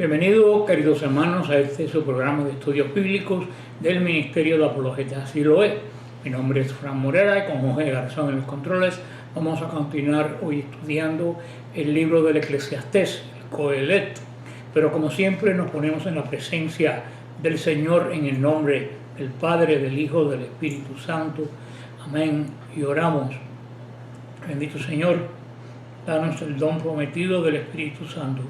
Bienvenidos, queridos hermanos, a este su programa de estudios bíblicos del Ministerio de Apologética. Así lo es. Mi nombre es Fran Morera y con José Garzón en los controles vamos a continuar hoy estudiando el libro del Eclesiastés, el Coelet. Pero como siempre nos ponemos en la presencia del Señor en el nombre del Padre, del Hijo, del Espíritu Santo. Amén. Y oramos. Bendito Señor, danos el don prometido del Espíritu Santo,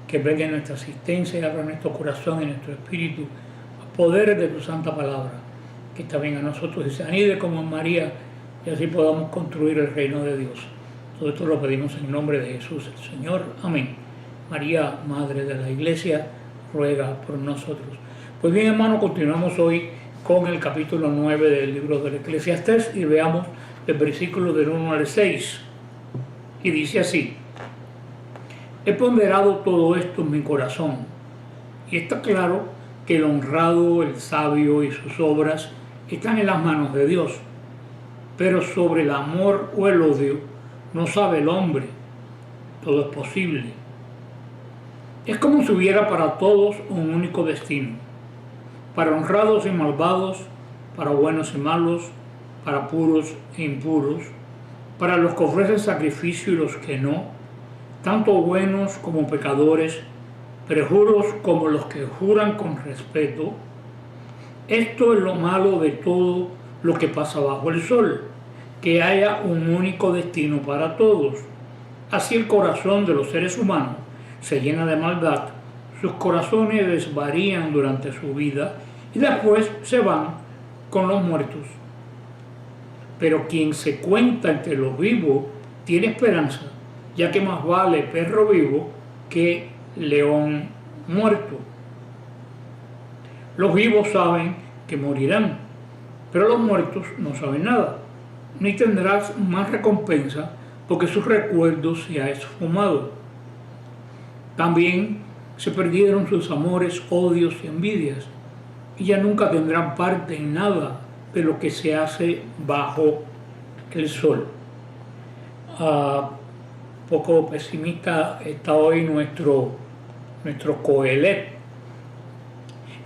que venga en nuestra asistencia y abra nuestro corazón y nuestro espíritu a poder de tu santa palabra, que esta venga a nosotros y se anide como en María, y así podamos construir el reino de Dios. Todo esto lo pedimos en nombre de Jesús el Señor. Amén. María, Madre de la Iglesia, ruega por nosotros. Pues bien, hermano, continuamos hoy con el capítulo 9 del libro del Eclesiastés y veamos el versículo del 1 al 6. Y dice así: he ponderado todo esto en mi corazón, y está claro que el honrado, el sabio y sus obras están en las manos de Dios. Pero sobre el amor o el odio no sabe el hombre. Todo es posible. Es como si hubiera para todos un único destino: para honrados y malvados, para buenos y malos, para puros e impuros, para los que ofrecen sacrificio y los que no, tanto buenos como pecadores, perjuros como los que juran con respeto. Esto es lo malo de todo lo que pasa bajo el sol, que haya un único destino para todos. Así el corazón de los seres humanos se llena de maldad, sus corazones desvarían durante su vida y después se van con los muertos. Pero quien se cuenta entre los vivos tiene esperanza, ya que más vale perro vivo que león muerto. Los vivos saben que morirán, pero los muertos no saben nada, ni tendrás más recompensa porque sus recuerdos se ha esfumado. También se perdieron sus amores, odios y envidias, y ya nunca tendrán parte en nada de lo que se hace bajo el sol. Poco pesimista está hoy nuestro Coelet.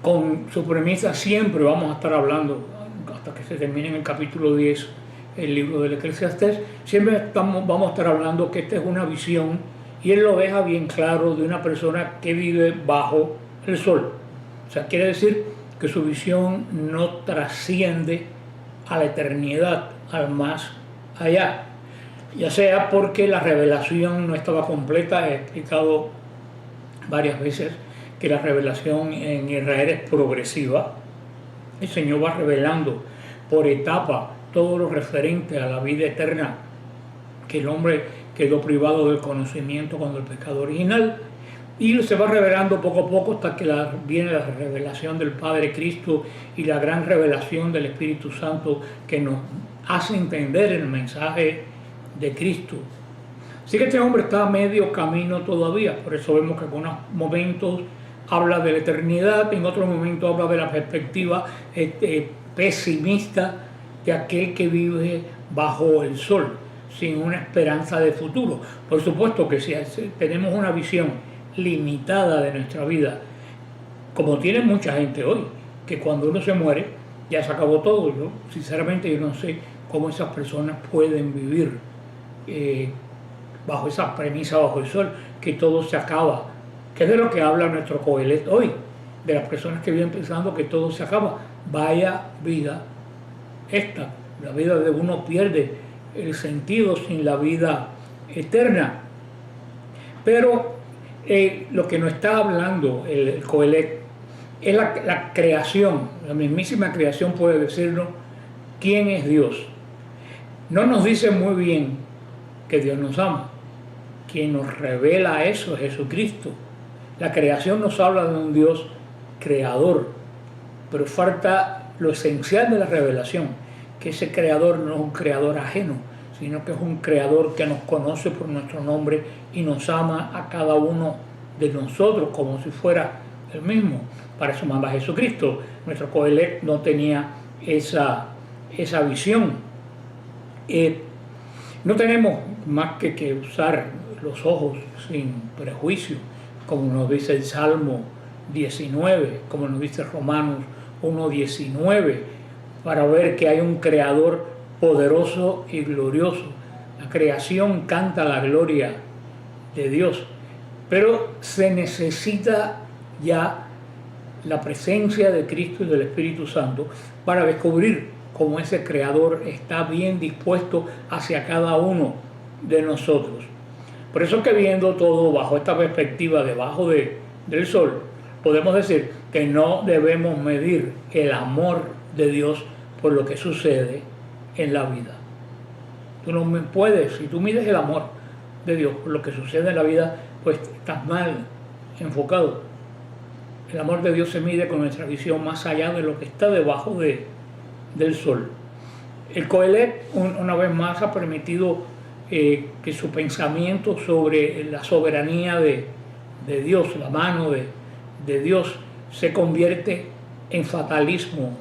Con su premisa siempre vamos a estar hablando, hasta que se termine en el capítulo 10 el libro del Eclesiastés, siempre vamos a estar hablando que esta es una visión, y él lo deja bien claro, de una persona que vive bajo el sol. O sea, quiere decir que su visión no trasciende a la eternidad, al más allá. Ya sea porque la revelación no estaba completa. He explicado varias veces que la revelación en Israel es progresiva. El Señor va revelando por etapa todo lo referente a la vida eterna, que el hombre quedó privado del conocimiento cuando el pecado original, y se va revelando poco a poco hasta que viene la revelación del Padre Cristo y la gran revelación del Espíritu Santo, que nos hace entender el mensaje de Cristo. Así que este hombre está a medio camino todavía. Por eso vemos que en algunos momentos habla de la eternidad, en otros momentos habla de la perspectiva pesimista de aquel que vive bajo el sol, sin una esperanza de futuro. Por supuesto que si tenemos una visión limitada de nuestra vida, como tiene mucha gente hoy, que cuando uno se muere ya se acabó todo. Yo sinceramente yo no sé cómo esas personas pueden vivir bajo esa premisa, bajo el sol, que todo se acaba, que es de lo que habla nuestro Coelet hoy, de las personas que viven pensando que todo se acaba. Vaya vida esta, la vida de uno pierde el sentido sin la vida eterna. Pero lo que nos está hablando el Coelet es la creación. La mismísima creación puede decirnos quién es Dios. No nos dice muy bien que Dios nos ama. Quien nos revela eso es Jesucristo. La creación nos habla de un Dios creador, pero falta lo esencial de la revelación, que ese creador no es un creador ajeno, sino que es un creador que nos conoce por nuestro nombre y nos ama a cada uno de nosotros como si fuera el mismo. Para eso manda Jesucristo. Nuestro Coelet no tenía esa visión. No tenemos más que usar los ojos sin prejuicio como nos dice el Salmo 19, como nos dice Romanos 1:19, para ver que hay un creador poderoso y glorioso. La creación canta la gloria de Dios, pero se necesita ya la presencia de Cristo y del Espíritu Santo para descubrir cómo ese creador está bien dispuesto hacia cada uno de nosotros. Por eso que viendo todo bajo esta perspectiva debajo del sol, podemos decir que no debemos medir el amor de Dios por lo que sucede en la vida. Tú no puedes, si tú mides el amor de Dios por lo que sucede en la vida, pues estás mal enfocado. El amor de Dios se mide con nuestra visión más allá de lo que está debajo del sol. El Coelet, una vez más, ha permitido que su pensamiento sobre la soberanía de Dios, la mano de Dios, se convierte en fatalismo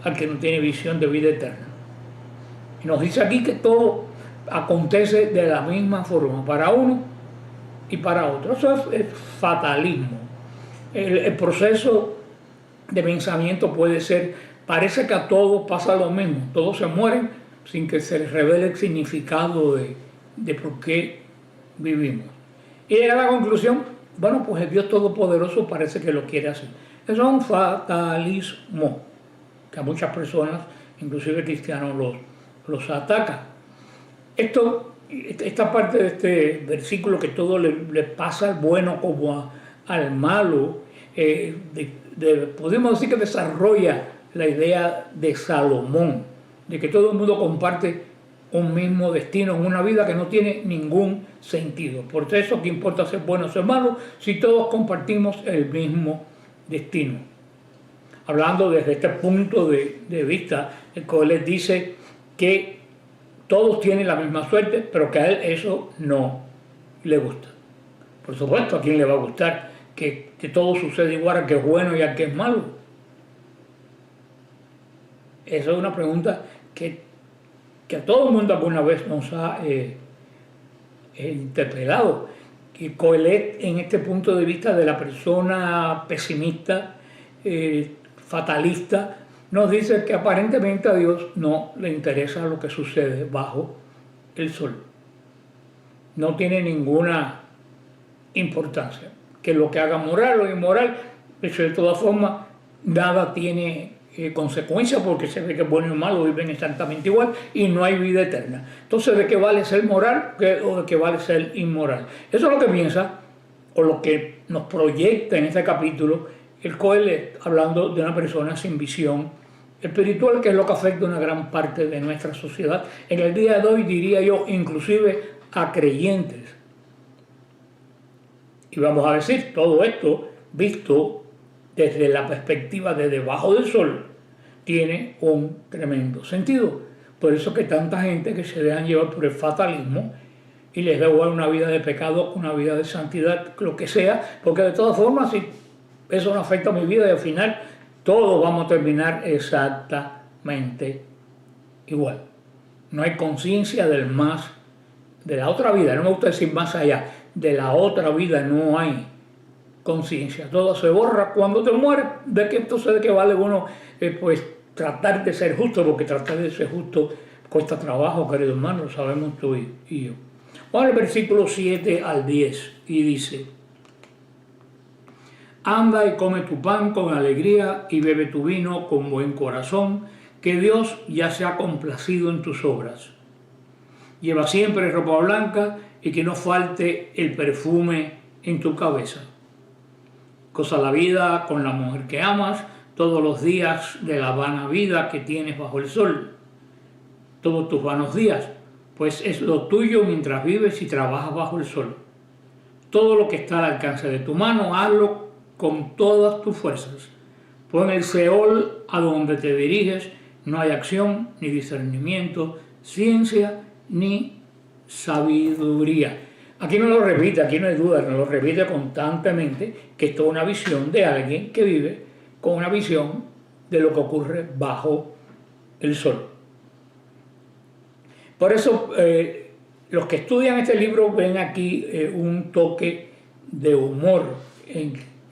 al que no tiene visión de vida eterna. Y nos dice aquí que todo acontece de la misma forma, para uno y para otro. Eso es fatalismo. El proceso de pensamiento puede ser, parece que a todos pasa lo mismo, todos se mueren sin que se les revele el significado de por qué vivimos. Y llega a la conclusión, bueno, pues el Dios Todopoderoso parece que lo quiere así. Eso es un fatalismo que a muchas personas, inclusive cristianos, los ataca. Esta parte de este versículo, que todo le pasa al bueno como al malo, podemos decir que desarrolla la idea de Salomón, de que todo el mundo comparte un mismo destino en una vida que no tiene ningún sentido. Por eso, ¿qué importa ser bueno o ser malo si todos compartimos el mismo destino? Hablando desde este punto de vista, el Coelet dice que todos tienen la misma suerte, pero que a él eso no le gusta. Por supuesto, ¿a quién le va a gustar que todo sucede igual, al que es bueno y al que es malo? Esa es una pregunta que a todo el mundo alguna vez nos ha interpelado. Y Coelet, en este punto de vista de la persona pesimista, fatalista, nos dice que aparentemente a Dios no le interesa lo que sucede bajo el sol. No tiene ninguna importancia. Que lo que haga moral o inmoral, eso de todas formas, nada tiene consecuencias, porque se ve que bueno y malo viven exactamente igual y no hay vida eterna. Entonces, ¿de qué vale ser moral o de qué vale ser inmoral? Eso es lo que piensa, o lo que nos proyecta en este capítulo el Coelet, hablando de una persona sin visión espiritual, que es lo que afecta a una gran parte de nuestra sociedad. En el día de hoy, diría yo, inclusive a creyentes. Y vamos a decir, todo esto, visto desde la perspectiva de debajo del sol, tiene un tremendo sentido. Por eso que tanta gente que se dejan llevar por el fatalismo y les da igual una vida de pecado, una vida de santidad, lo que sea, porque de todas formas, si eso no afecta a mi vida, y al final todos vamos a terminar exactamente igual. No hay conciencia del más, de la otra vida, no me gusta decir más allá, de la otra vida no hay conciencia. Todo se borra cuando te mueres. ¿De qué entonces de qué vale uno pues tratar de ser justo? Porque tratar de ser justo cuesta trabajo, queridos hermanos, lo sabemos tú y yo. Vamos al versículo 7 al 10 y dice: anda y come tu pan con alegría y bebe tu vino con buen corazón, que Dios ya se ha complacido en tus obras. Lleva siempre ropa blanca y que no falte el perfume en tu cabeza. Goza la vida con la mujer que amas todos los días de la vana vida que tienes bajo el sol. Todos tus vanos días, pues es lo tuyo mientras vives y trabajas bajo el sol. Todo lo que está al alcance de tu mano, hazlo con todas tus fuerzas. Pon el Seol a donde te diriges, no hay acción, ni discernimiento, ciencia, ni sabiduría. Aquí no lo repite, aquí no hay duda, no lo repite constantemente, que esto es una visión de alguien que vive con una visión de lo que ocurre bajo el sol. Por eso, los que estudian este libro ven aquí un toque de humor,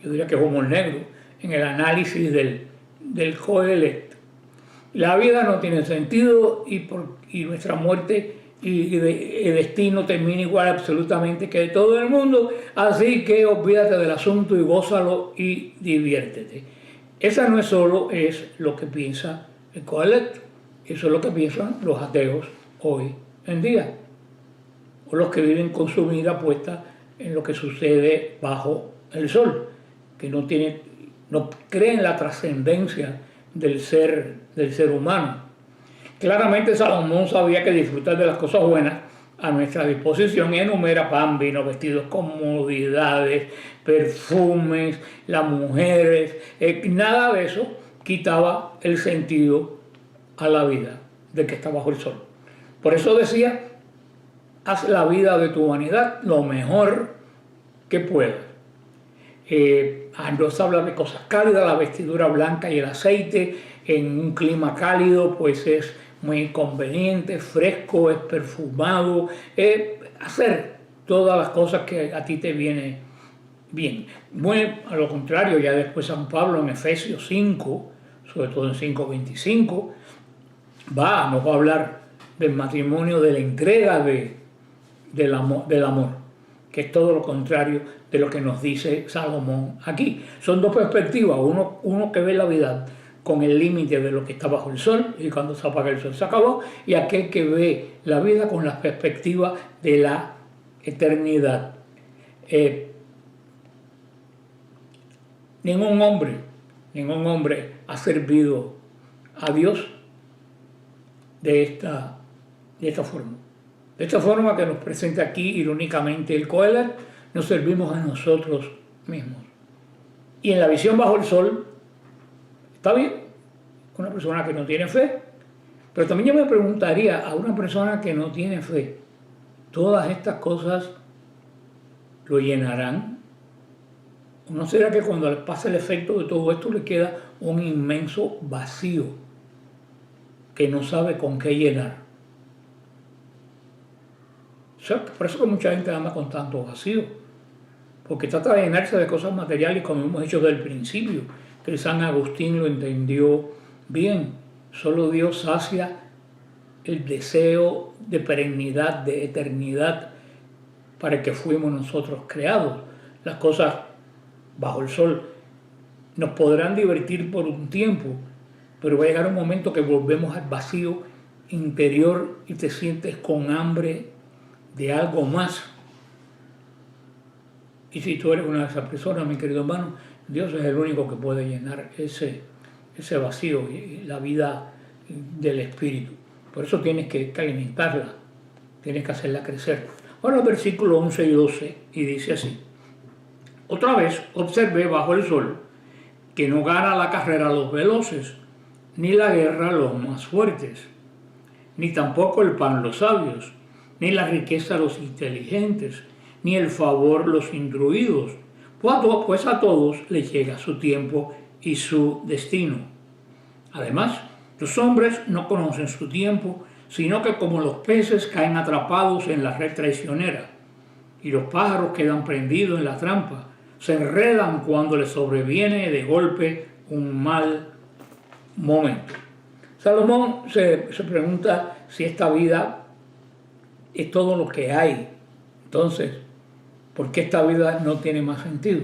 yo diría que es humor negro, en el análisis del Coelet. La vida no tiene sentido y nuestra muerte y destino termina igual absolutamente que de todo el mundo, así que olvídate del asunto y gózalo y diviértete. Esa no es solo lo que piensa el Coelet, eso es lo que piensan los ateos hoy en día, o los que viven con su mira puesta en lo que sucede bajo el sol, que no creen la trascendencia del ser humano. Claramente Salomón sabía que disfrutar de las cosas buenas a nuestra disposición y enumera pan, vino, vestidos, comodidades, perfumes, las mujeres, nada de eso quitaba el sentido a la vida de que está bajo el sol. Por eso decía, haz la vida de tu humanidad lo mejor que puedas. No se habla de cosas cálidas, la vestidura blanca y el aceite en un clima cálido pues es muy conveniente, fresco, es perfumado, hacer todas las cosas que a ti te viene bien. Muy a lo contrario, ya después San Pablo en Efesios 5, sobre todo en 5:25, nos va a hablar del matrimonio, de la entrega del amor, que es todo lo contrario de lo que nos dice Salomón aquí. Son dos perspectivas, uno que ve la vida con el límite de lo que está bajo el sol y cuando se apaga el sol se acabó, y aquel que ve la vida con la perspectiva de la eternidad. Ningún hombre ha servido a Dios de esta forma. De esta forma que nos presenta aquí irónicamente el Coelet, nos servimos a nosotros mismos. Y en la visión bajo el sol, está bien, una persona que no tiene fe, pero también yo me preguntaría a una persona que no tiene fe, ¿todas estas cosas lo llenarán? ¿O no será que cuando le pase el efecto de todo esto le queda un inmenso vacío que no sabe con qué llenar? O sea, por eso que mucha gente anda con tanto vacío, porque trata de llenarse de cosas materiales, como hemos dicho desde el principio, que San Agustín lo entendió bien. Solo Dios sacia el deseo de perennidad, de eternidad, para el que fuimos nosotros creados. Las cosas bajo el sol nos podrán divertir por un tiempo, pero va a llegar un momento que volvemos al vacío interior y te sientes con hambre de algo más. Y si tú eres una de esas personas, mi querido hermano, Dios es el único que puede llenar ese vacío y la vida del espíritu. Por eso tienes que alimentarla, tienes que hacerla crecer. Ahora el versículo 11 y 12, y dice así: otra vez observé bajo el sol que no gana la carrera los veloces, ni la guerra los más fuertes, ni tampoco el pan los sabios, ni la riqueza los inteligentes, ni el favor los instruidos, pues a todos les llega su tiempo y su destino. Además, los hombres no conocen su tiempo, sino que como los peces caen atrapados en la red traicionera, y los pájaros quedan prendidos en la trampa, se enredan cuando les sobreviene de golpe un mal momento. Salomón se pregunta si esta vida es todo lo que hay. Entonces, ¿por qué esta vida no tiene más sentido?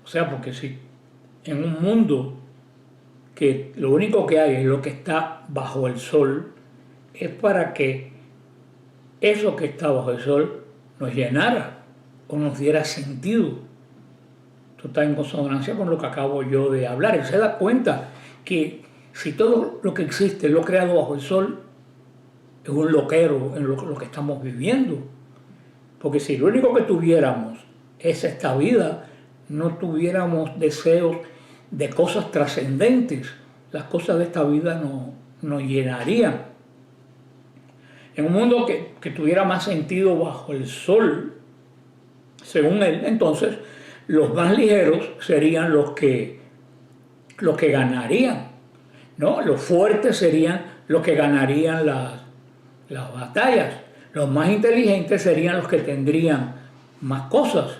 O sea, porque si en un mundo que lo único que hay es lo que está bajo el sol, es para que eso que está bajo el sol nos llenara o nos diera sentido. Esto está en consonancia con lo que acabo yo de hablar. Él se da cuenta que si todo lo que existe, lo creado bajo el sol, es un loquero en lo que estamos viviendo. Porque si lo único que tuviéramos es esta vida, no tuviéramos deseos de cosas trascendentes, las cosas de esta vida no nos llenarían. En un mundo que tuviera más sentido bajo el sol, según él, entonces los más ligeros serían los que ganarían, ¿no? Los fuertes serían los que ganarían las batallas. Los más inteligentes serían los que tendrían más cosas,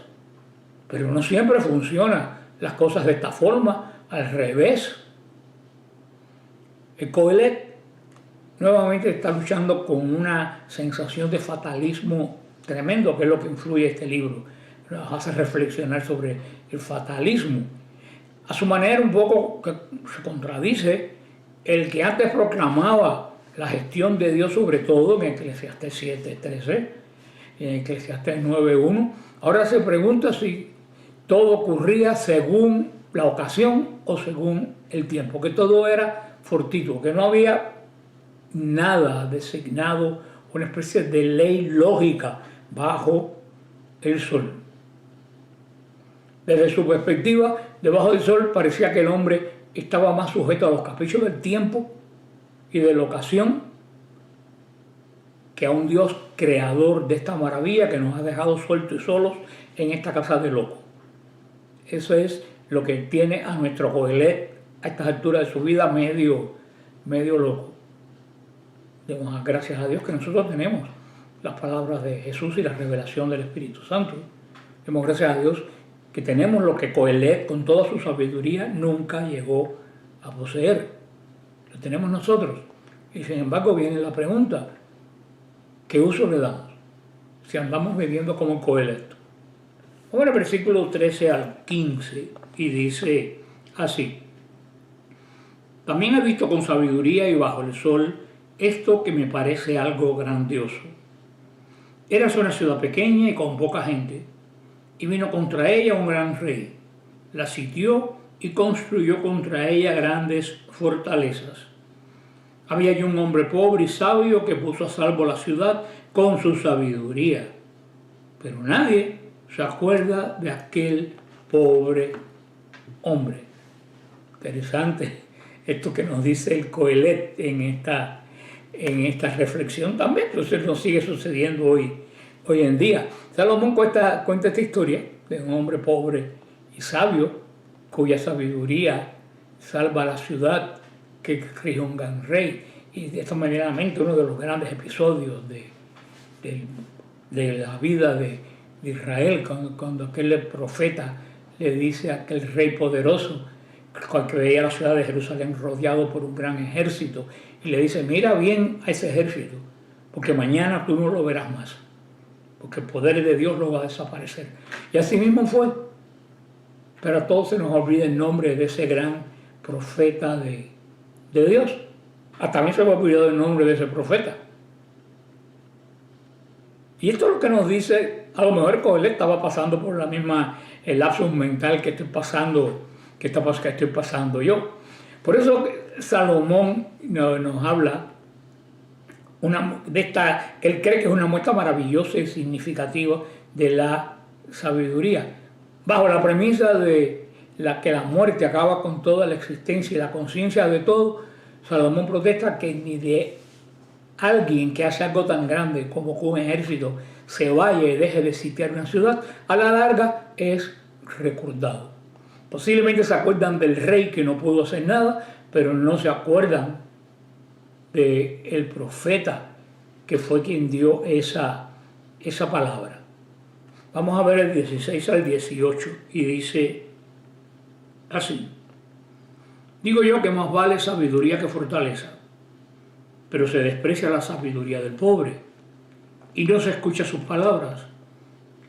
pero no siempre funcionan las cosas de esta forma, al revés. El Coelet nuevamente está luchando con una sensación de fatalismo tremendo, que es lo que influye este libro. Nos hace reflexionar sobre el fatalismo. A su manera un poco que se contradice el que antes proclamaba la gestión de Dios sobre todo en Eclesiastés 7:13, en Eclesiastés 9:1. Ahora se pregunta si todo ocurría según la ocasión o según el tiempo, que todo era fortuito, que no había nada designado, una especie de ley lógica bajo el sol. Desde su perspectiva, debajo del sol parecía que el hombre estaba más sujeto a los caprichos del tiempo y de la ocasión que a un Dios creador de esta maravilla que nos ha dejado sueltos y solos en esta casa de locos. Eso es lo que tiene a nuestro Coelet a estas alturas de su vida medio loco. Demos gracias a Dios que nosotros tenemos las palabras de Jesús y la revelación del Espíritu Santo. Demos gracias a Dios que tenemos lo que Coelet con toda su sabiduría nunca llegó a poseer. Lo tenemos nosotros. Y sin embargo viene la pregunta, ¿qué uso le damos si andamos viviendo como Coelet? Vamos al versículo 13 al 15 y dice así: también he visto con sabiduría y bajo el sol esto que me parece algo grandioso. Érase una ciudad pequeña y con poca gente, y vino contra ella un gran rey, la sitió y construyó contra ella grandes fortalezas. Había allí un hombre pobre y sabio que puso a salvo la ciudad con su sabiduría, pero nadie se acuerda de aquel pobre hombre. Interesante esto que nos dice el Coelet en esta reflexión también, entonces nos sigue sucediendo hoy en día. Salomón cuenta esta historia de un hombre pobre y sabio cuya sabiduría salva a la ciudad, que rige un gran rey, y de esta manera uno de los grandes episodios de la vida de Israel, cuando aquel profeta le dice a aquel rey poderoso que veía la ciudad de Jerusalén rodeado por un gran ejército, y le dice: mira bien a ese ejército, porque mañana tú no lo verás más, porque el poder de Dios lo va a desaparecer. Y así mismo fue. Pero a todos se nos olvida el nombre de ese gran profeta de Dios. Hasta a mí se me ha olvidado el nombre de ese profeta. Y esto es lo que nos dice, a lo mejor Coelet estaba pasando por la misma lapsus mental que estoy pasando yo. Por eso Salomón nos habla de esta, que él cree que es una muestra maravillosa y significativa de la sabiduría, bajo la premisa de que la muerte acaba con toda la existencia y la conciencia de todo. Salomón protesta que ni de alguien que hace algo tan grande como que un ejército se vaya y deje de sitiar una ciudad, a la larga es recordado. Posiblemente se acuerdan del rey que no pudo hacer nada, pero no se acuerdan del profeta que fue quien dio esa palabra. Vamos a ver el 16 al 18 y dice así: digo yo que más vale sabiduría que fortaleza, pero se desprecia la sabiduría del pobre y no se escucha sus palabras.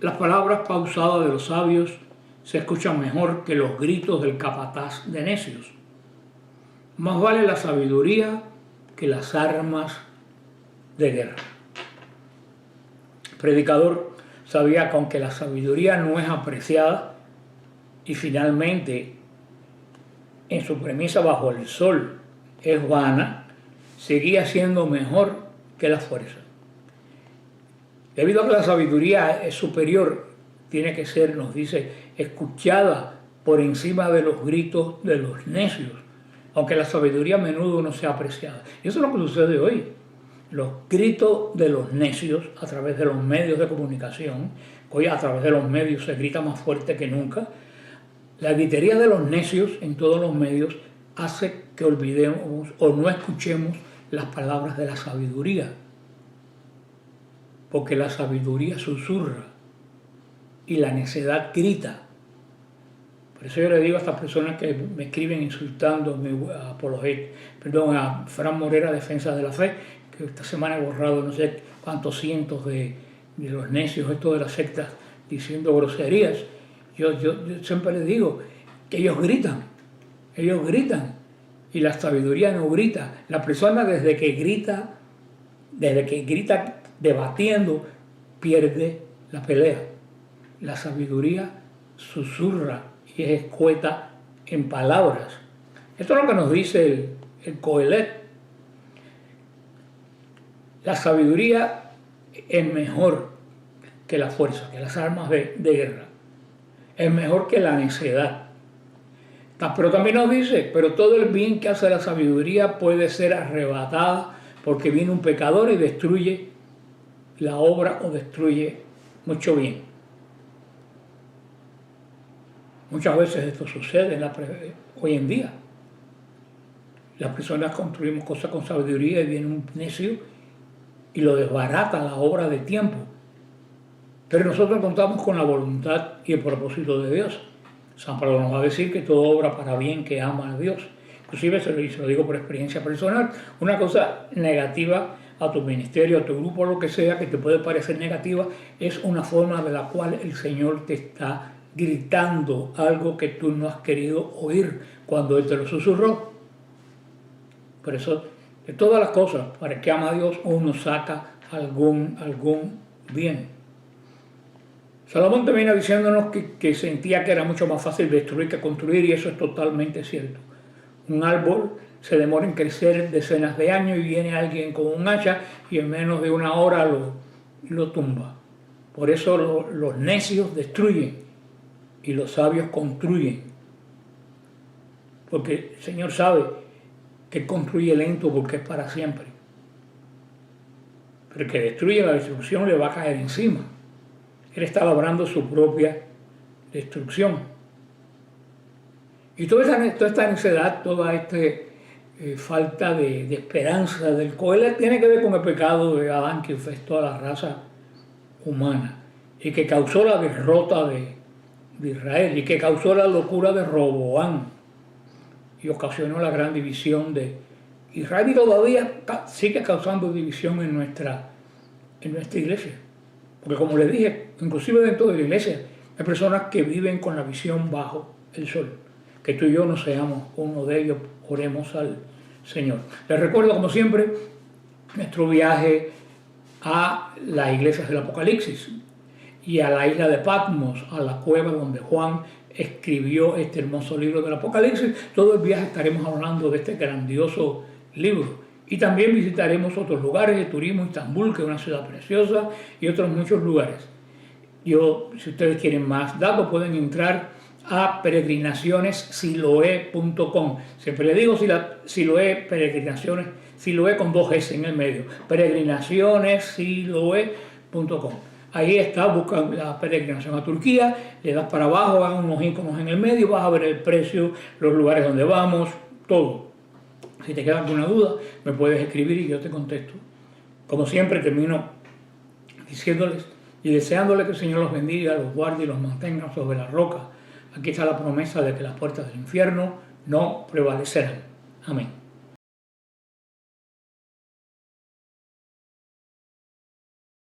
Las palabras pausadas de los sabios se escuchan mejor que los gritos del capataz de necios. Más vale la sabiduría que las armas de guerra. El predicador sabía que aunque la sabiduría no es apreciada y finalmente en su premisa bajo el sol es vana, seguía siendo mejor que la fuerza. Debido a que la sabiduría es superior, tiene que ser, nos dice, escuchada por encima de los gritos de los necios, aunque la sabiduría a menudo no sea apreciada. Y eso es lo que sucede hoy. Los gritos de los necios a través de los medios de comunicación, hoy a través de los medios se grita más fuerte que nunca. La gritería de los necios en todos los medios hace que olvidemos o no escuchemos las palabras de la sabiduría, porque la sabiduría susurra y la necedad grita. Por eso yo le digo a estas personas que me escriben insultándome a Fran Morera, Defensa de la Fe, que esta semana he borrado no sé cuántos cientos de los necios, esto de las sectas, diciendo groserías. Yo siempre les digo que ellos gritan, y la sabiduría no grita. La persona desde que grita debatiendo, pierde la pelea. La sabiduría susurra y es escueta en palabras. Esto es lo que nos dice el Coelet. La sabiduría es mejor que la fuerza, que las armas de guerra. Es mejor que la necedad. Pero también nos dice, pero todo el bien que hace la sabiduría puede ser arrebatada porque viene un pecador y destruye la obra o destruye mucho bien. Muchas veces esto sucede hoy en día. Las personas construimos cosas con sabiduría y viene un necio y lo desbarata la obra de tiempo. Pero nosotros contamos con la voluntad y el propósito de Dios. San Pablo nos va a decir que todo obra para bien que ama a Dios. Inclusive se lo digo por experiencia personal. Una cosa negativa a tu ministerio, a tu grupo, lo que sea, que te puede parecer negativa, es una forma de la cual el Señor te está gritando algo que tú no has querido oír cuando Él te lo susurró. Por eso, de todas las cosas, para el que ama a Dios, uno saca algún bien. Salomón termina diciéndonos que sentía que era mucho más fácil destruir que construir, y eso es totalmente cierto. Un árbol se demora en crecer decenas de años y viene alguien con un hacha y en menos de una hora lo tumba. Por eso los necios destruyen y los sabios construyen. Porque el Señor sabe que Él construye lento porque es para siempre. Pero el que destruye, la destrucción le va a caer encima. Él está labrando su propia destrucción. Y toda esta necedad, toda esta falta de esperanza del Coelet tiene que ver con el pecado de Adán que infestó a la raza humana y que causó la derrota de Israel y que causó la locura de Roboam y ocasionó la gran división de Israel, y todavía sigue causando división en nuestra iglesia. Porque como les dije, inclusive dentro de la iglesia hay personas que viven con la visión bajo el sol. Que tú y yo no seamos uno de ellos, oremos al Señor. Les recuerdo, como siempre, nuestro viaje a las iglesias del Apocalipsis y a la isla de Patmos, a la cueva donde Juan escribió este hermoso libro del Apocalipsis. Todo el viaje estaremos hablando de este grandioso libro. Y también visitaremos otros lugares de turismo, Estambul, que es una ciudad preciosa, y otros muchos lugares. Si ustedes quieren más datos, pueden entrar a peregrinacionessiloe.com. Siempre le digo Siloe, peregrinaciones, Siloe con 2 S en el medio. Peregrinacionessiloe.com. Ahí está, buscan la peregrinación a Turquía, le das para abajo, hagan unos iconos en el medio, vas a ver el precio, los lugares donde vamos, todo. Si te queda alguna duda, me puedes escribir y yo te contesto. Como siempre, termino diciéndoles y deseándoles que el Señor los bendiga, los guarde y los mantenga sobre la roca. Aquí está la promesa de que las puertas del infierno no prevalecerán. Amén.